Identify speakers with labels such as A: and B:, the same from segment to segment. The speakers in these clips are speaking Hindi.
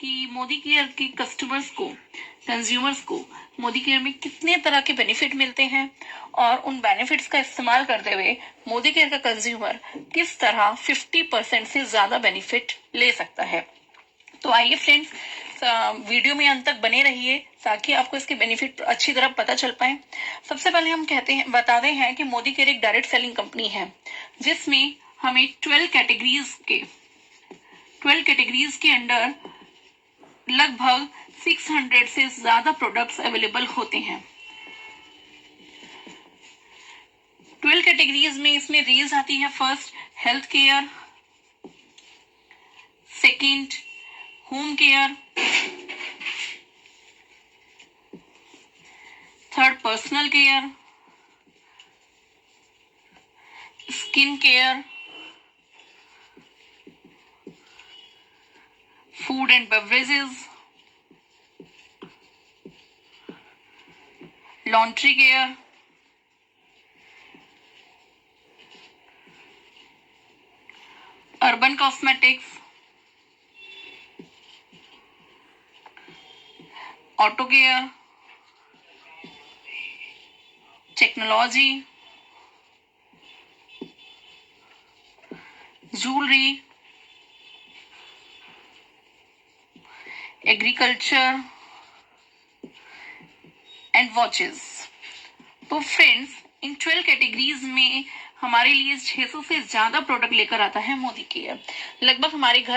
A: कि मोदी केयर के कस्टमर्स को, कंज्यूमर्स को मोदी केयर में कितने तरह के बेनिफिट मिलते हैं और उन बेनिफिट्स का इस्तेमाल करते हुए मोदी केयर का कंज्यूमर किस तरह 50% से ज्यादा बेनिफिट ले सकता है। तो आइए फ्रेंड्स, वीडियो में अंत तक बने रहिए ताकि आपको इसके बेनिफिट अच्छी तरह पता चल पाए। सबसे पहले हम बताते हैं कि मोदी केयर एक डायरेक्ट सेलिंग कंपनी है जिसमें हमें 12 कैटेगरीज के अंडर लगभग 600 से ज्यादा प्रोडक्ट्स अवेलेबल होते हैं। 12 कैटेगरीज में इसमें रेंज आती है। First health care, second home care, third personal care, skin care, food and beverages, laundry care, urban cosmetics, auto care, technology, jewellery, agriculture and watches. तो फ्रेंड्स, इन 12 कैटेगरीज में हमारे लिए 600 से ज्यादा प्रोडक्ट लेकर आता है मोदी केयर। लगभग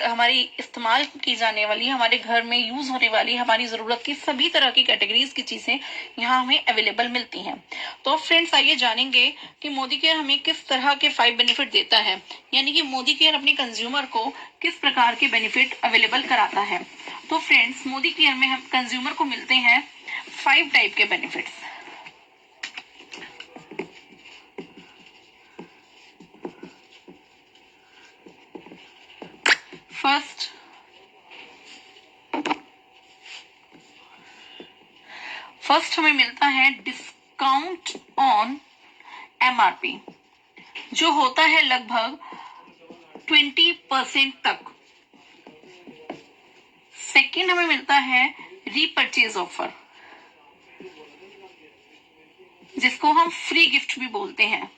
A: हमारी इस्तेमाल की जाने वाली, हमारे घर में यूज होने वाली, हमारी जरूरत की सभी तरह की कैटेगरीज की चीजें यहाँ हमें अवेलेबल मिलती हैं। तो फ्रेंड्स, आइए जानेंगे कि मोदी केयर हमें किस तरह के 5 बेनिफिट देता है, यानी कि मोदी केयर अपने कंज्यूमर को किस प्रकार के बेनिफिट अवेलेबल कराता है। तो फ्रेंड्स, मोदी केयर में हम कंज्यूमर को मिलते हैं 5 टाइप के बेनिफिट्स। फर्स्ट हमें मिलता है डिस्काउंट ऑन एमआरपी, जो होता है लगभग 20% तक। सेकंड हमें मिलता है रीपरचेज ऑफर, जिसको हम फ्री गिफ्ट भी बोलते हैं,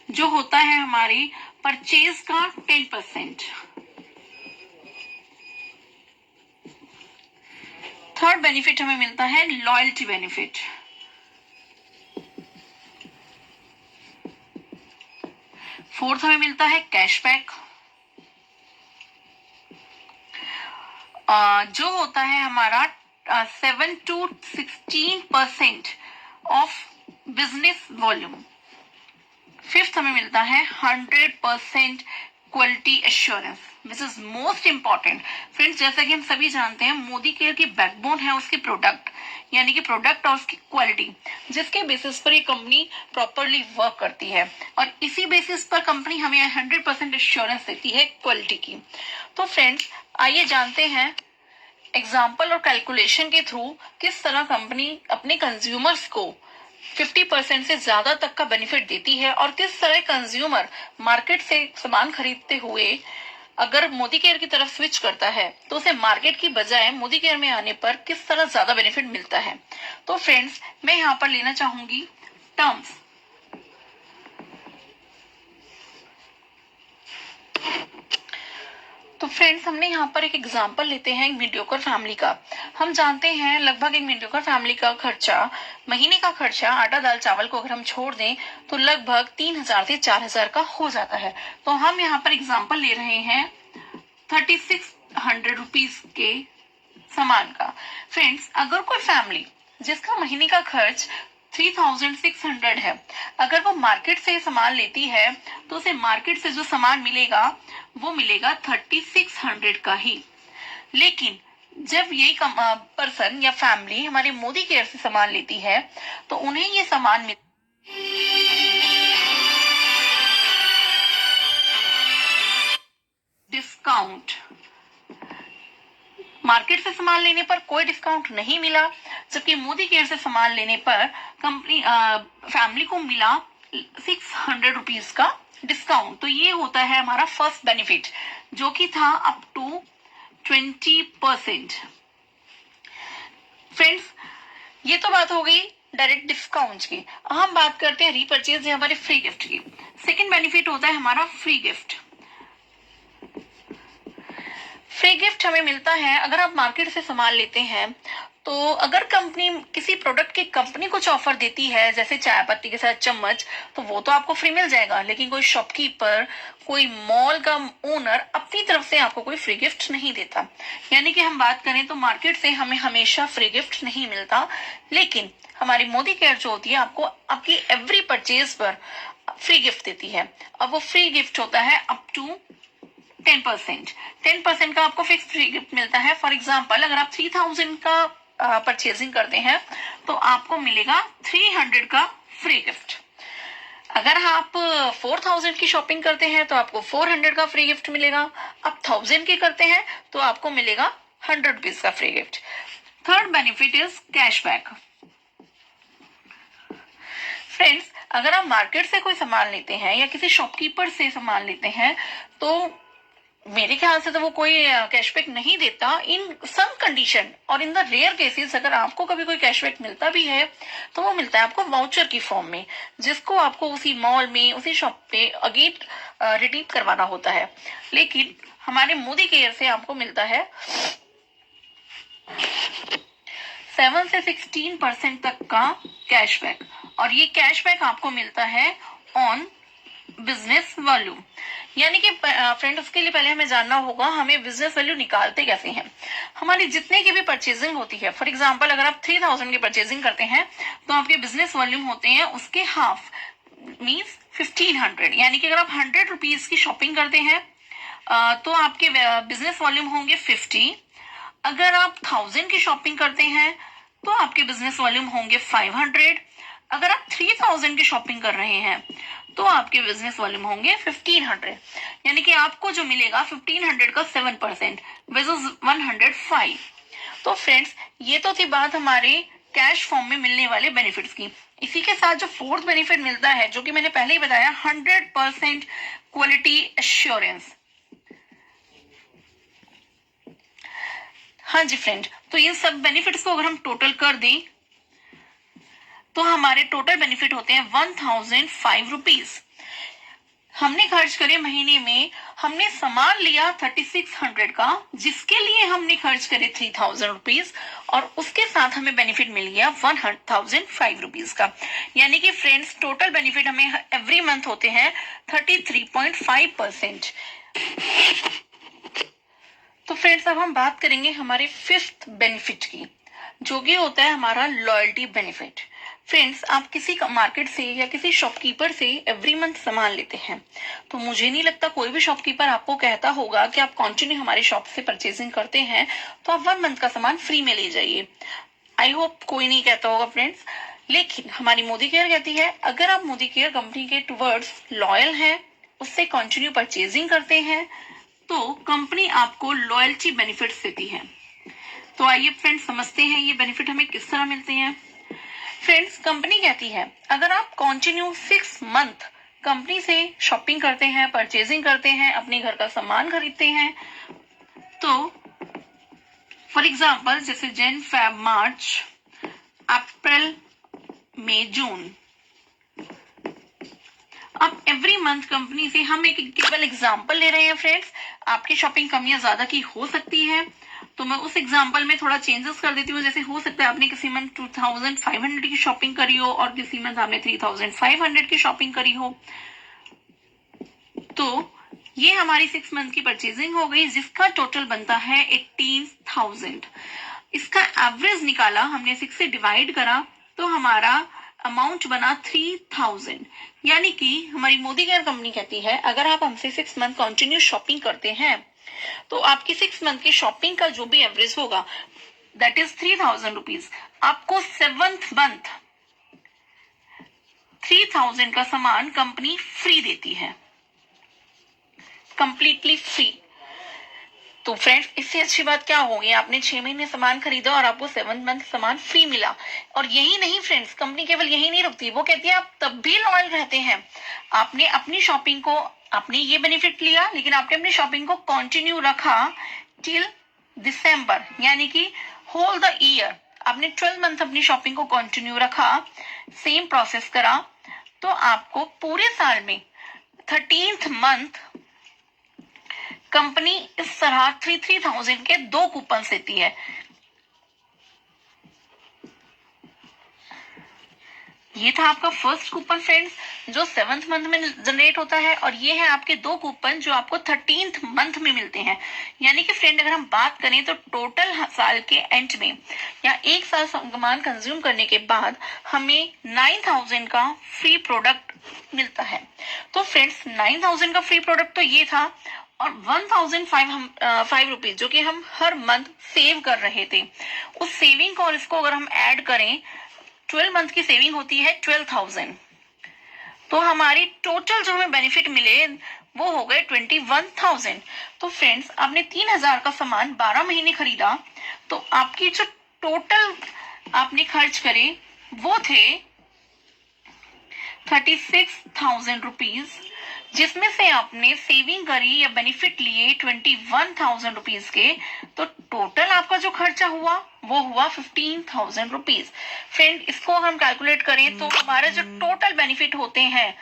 A: जो होता है हमारी परचेज का 10%। थर्ड बेनिफिट हमें मिलता है लॉयल्टी बेनिफिट। फोर्थ हमें मिलता है कैशबैक, जो होता है हमारा 7 to 16% of business volume. Fifth हमें मिलता है 100% quality assurance, which is most important. Friends, जैसा कि हम सभी जानते हैं, मोदी केयर की बैकबोन है उसके प्रोडक्ट, यानी कि प्रोडक्ट और उसकी क्वालिटी, जिसके बेसिस पर ये कंपनी प्रॉपरली वर्क करती है और इसी बेसिस पर कंपनी हमें 100% एश्योरेंस देती है क्वालिटी की। तो फ्रेंड्स, आइए जानते हैं एग्जाम्पल और कैलकुलेशन के थ्रू किस तरह कंपनी अपने कंज्यूमर्स को 50% से ज्यादा तक का बेनिफिट देती है और किस तरह कंज्यूमर मार्केट से सामान खरीदते हुए अगर मोदी केयर की तरफ स्विच करता है तो उसे मार्केट की बजाय मोदी केयर में आने पर किस तरह ज्यादा बेनिफिट मिलता है। तो फ्रेंड्स, मैं यहाँ पर लेना चाहूंगी टर्म्स। तो फ्रेंड्स, हमने यहाँ पर एक एग्जांपल लेते हैं मीडियोकर फैमिली का। हम जानते हैं लगभग एक मीडियोकर फैमिली का खर्चा, महीने का खर्चा आटा दाल चावल को अगर हम छोड़ दें तो लगभग 3000 से 4000 का हो जाता है। तो हम यहाँ पर एग्जांपल ले रहे हैं 3600 रुपीज के सामान का। फ्रेंड्स, अगर कोई फैमिली जिसका महीने का खर्च 3600 है, अगर वो मार्केट से सामान लेती है तो उसे मार्केट से जो सामान मिलेगा वो मिलेगा 3600 का ही। लेकिन जब यही पर्सन या फैमिली हमारे मोदी केयर से सामान लेती है तो उन्हें ये सामान डिस्काउंट, मार्केट से सामान लेने पर कोई डिस्काउंट नहीं मिला, जबकि मोदी केयर से सामान लेने पर कंपनी फैमिली को मिला 600 रुपीज का डिस्काउंट। तो ये होता है हमारा फर्स्ट बेनिफिट जो कि था अप टू 20%। फ्रेंड्स, ये तो बात हो गई डायरेक्ट डिस्काउंट की। अब हम बात करते हैं रीपरचेज या हमारे फ्री गिफ्ट की। सेकंड बेनिफिट होता है हमारा फ्री गिफ्ट। फ्री गिफ्ट हमें मिलता है अगर आप मार्केट से सामान लेते हैं, तो अगर कंपनी किसी प्रोडक्ट की कंपनी कुछ ऑफर देती है जैसे चाय पत्ती के साथ चम्मच, तो वो तो आपको फ्री मिल जाएगा। लेकिन कोई शॉपकीपर, कोई मॉल का ओनर अपनी तरफ से आपको कोई फ्री गिफ्ट नहीं देता। यानी कि हम बात करें तो मार्केट से हमें हमेशा फ्री गिफ्ट नहीं मिलता, लेकिन हमारी मोदी केयर जो होती है आपको आपकी एवरी परचेज पर फ्री गिफ्ट देती है। अब वो फ्री गिफ्ट होता है अप टू 10%। 10% का आपको फिक्स फ्री गिफ्ट मिलता है। फॉर एग्जाम्पल, अगर आप 3000 का परचेजिंग करते हैं तो आपको मिलेगा 300 का फ्री गिफ्ट। अगर आप 4000 की शॉपिंग करते हैं तो आपको 400 का फ्री गिफ्ट मिलेगा। आप 1000 की करते हैं तो आपको मिलेगा 100 रुपीज का free gift. Third benefit is cashback. Friends, अगर आप मार्केट से कोई सामान लेते हैं या किसी शॉपकीपर से सामान लेते हैं, तो मेरे ख्याल से तो वो कोई कैशबैक नहीं देता इन सम कंडीशन। और इन द रेयर केसेस अगर आपको कभी कोई कैशबैक मिलता भी है तो वो मिलता है आपको वाउचर की फॉर्म में, जिसको आपको उसी मॉल में उसी शॉप पे अगेन रिडीम करवाना होता है। लेकिन हमारे मोदी केयर से आपको मिलता है 7 से 16% तक का कैशबैक। और ये कैशबैक आपको मिलता है ऑन बिजनेस वॉल्यूम। यानी कि फ्रेंड, उसके लिए पहले हमें जानना होगा हमें बिजनेस वैल्यू निकालते कैसे हैं। हमारी जितने की भी परचेजिंग होती है, फॉर एग्जांपल अगर आप 3000 की परचेजिंग करते हैं तो आपके बिजनेस वॉल्यूम होते हैं उसके हाफ, मीन्स 1500। यानी कि अगर आप 100 रुपीज की शॉपिंग करते हैं तो आपके बिजनेस वॉल्यूम होंगे 50। अगर आप 1000 की शॉपिंग करते हैं तो आपके बिजनेस वॉल्यूम होंगे 500। अगर आप 3000 की शॉपिंग कर रहे हैं तो आपके बिजनेस वॉल्यूम होंगे 1500। यानी कि आपको जो मिलेगा 1500 का 7% वर्सेस 105। तो फ्रेंड्स, ये तो थी बात हमारे कैश फॉर्म में मिलने वाले बेनिफिट्स की। इसी के साथ जो फोर्थ बेनिफिट मिलता है, जो कि मैंने पहले ही बताया, 100% क्वालिटी एश्योरेंस। हाँ जी फ्रेंड, तो इन सब बेनिफिट्स को अगर हम टोटल कर दें तो हमारे टोटल बेनिफिट होते हैं 1005 रुपीज। हमने खर्च करे महीने में, हमने सामान लिया 3600 का, जिसके लिए हमने खर्च करे 3000 रुपीज, और उसके साथ हमें बेनिफिट मिल गया 1005 रुपीज का। यानी कि फ्रेंड्स, टोटल बेनिफिट हमें एवरी मंथ होते हैं 33.5%। तो फ्रेंड्स, अब हम बात करेंगे हमारे फिफ्थ बेनिफिट की, जो कि होता है हमारा लॉयल्टी बेनिफिट। फ्रेंड्स, आप किसी मार्केट से या किसी शॉपकीपर से एवरी मंथ सामान लेते हैं, तो मुझे नहीं लगता कोई भी शॉपकीपर आपको कहता होगा कि आप कंटिन्यू हमारे शॉप से परचेजिंग करते हैं तो आप 1 मंथ का सामान फ्री में ले जाइए। आई होप कोई नहीं कहता होगा फ्रेंड्स। लेकिन हमारी मोदी केयर कहती है अगर आप मोदी केयर कंपनी के टुवर्ड्स लॉयल हैं, उससे कंटिन्यू परचेजिंग करते हैं, तो कंपनी आपको लॉयल्टी बेनिफिट्स देती है। तो आइए फ्रेंड्स, समझते हैं ये बेनिफिट हमें किस तरह मिलते हैं। फ्रेंड्स, कंपनी कहती है अगर आप कंटिन्यू 6 मंथ कंपनी से शॉपिंग करते हैं, परचेजिंग करते हैं, अपने घर का सामान खरीदते हैं, तो फॉर एग्जाम्पल जैसे जन, फेब, मार्च, अप्रैल, मई, जून, अब एवरी मंथ कंपनी से हम एक केवल एग्जांपल ले रहे हैं फ्रेंड्स, आपकी शॉपिंग कम या ज्यादा की हो सकती है, तो मैं उस एग्जांपल में थोड़ा चेंजेस कर देती हूँ। जैसे हो सकता है आपने किसी मंथ 2500 की शॉपिंग करी हो और किसी मंथ आपने 3500 की शॉपिंग करी हो, तो ये हमारी 6 मंथ की परचेजिंग हो गई, जिसका टोटल बनता है 18,000। इसका एवरेज निकाला हमने, 6 से डिवाइड करा, तो हमारा अमाउंट बना 3000। यानी कि हमारी मोदी केयर कंपनी कहती है अगर आप हमसे 6 मंथ कंटिन्यू शॉपिंग करते हैं तो आपकी 6 मंथ की शॉपिंग का जो भी एवरेज होगा दैट इज 3000 रुपीज। आपको 7th मंथ 3000 का सामान कंपनी फ्री देती है, कंप्लीटली फ्री। तो फ्रेंड्स, इससे अच्छी बात क्या होगी, आपने 6 महीने सामान खरीदा और आपको 7th मंथ सामान फ्री मिला। और यही नहीं फ्रेंड्स, कंपनी केवल यही नहीं रुकती, वो कहती है आप तब भी लॉयल रहते हैं। आपने अपनी शॉपिंग को, आपने ये बेनिफिट लिया, लेकिन आपने अपनी शॉपिंग को कंटिन्यू रखा टिल दिसंबर, यानी कि होल द ईयर आपने 12 मंथ अपनी शॉपिंग को कंटिन्यू रखा, सेम प्रोसेस करा, तो आपको पूरे साल में 13th मंथ कंपनी इस तरह 3,000 के 2 कूपन देती है। ये था आपका फर्स्ट कूपन फ्रेंड्स, जो 7th मंथ में जनरेट होता है, और ये है आपके 2 कूपन जो आपको 13th मंथ में मिलते हैं। यानी कि फ्रेंड, अगर हम बात करें तो टोटल साल के एंड में या एक साल सामान कंज्यूम करने के बाद हमें 9,000 का फ्री प्रोडक्ट मिलता है। तो फ्रेंड्स, 9,000 का फ्री प्रोडक्ट तो ये था, और 1,005 रुपीज जो कि हम हर मंथ सेव कर रहे थे, उस सेविंग को और इसको अगर हम ऐड करें, 12 मंथ की सेविंग होती है 12,000। तो हमारी टोटल जो हमें बेनिफिट मिले वो हो गए 21,000। तो फ्रेंड्स, आपने 3,000 का सामान 12 महीने खरीदा, तो आपकी जो टोटल आपने खर्च करे वो थे 36,000 रुपीज, जिसमें से आपने सेविंग करी या बेनिफिट लिए 21,000 रुपीज के। तो टोटल आपका जो खर्चा हुआ वो हुआ 15,000 रुपीज। फ्रेंड, इसको हम कैलकुलेट करें तो हमारे जो टोटल बेनिफिट होते हैं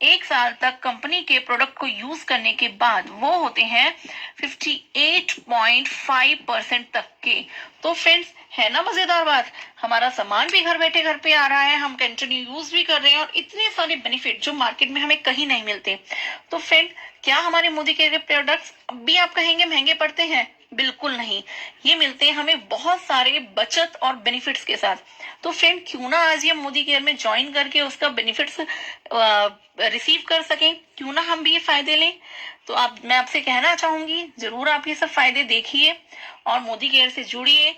A: एक साल तक कंपनी के प्रोडक्ट को यूज करने के बाद, वो होते हैं 58.5% तक के। तो फ्रेंड्स, है ना मजेदार बात, हमारा सामान भी घर बैठे घर पे आ रहा है, हम कंटिन्यू यूज भी कर रहे हैं, और इतने सारे बेनिफिट जो मार्केट में हमें कहीं नहीं मिलते। तो फ्रेंड, क्या हमारे मोदी के प्रोडक्ट्स अब भी आप कहेंगे महंगे पड़ते हैं? बिल्कुल नहीं, ये मिलते हैं हमें बहुत सारे बचत और बेनिफिट्स के साथ। तो फ्रेंड, क्यों ना आज ये मोदी केयर में ज्वाइन करके उसका बेनिफिट्स रिसीव कर सकें, क्यों ना हम भी ये फायदे लें। तो मैं आपसे कहना चाहूंगी, जरूर आप ये सब फायदे देखिए और मोदी केयर से जुड़िए।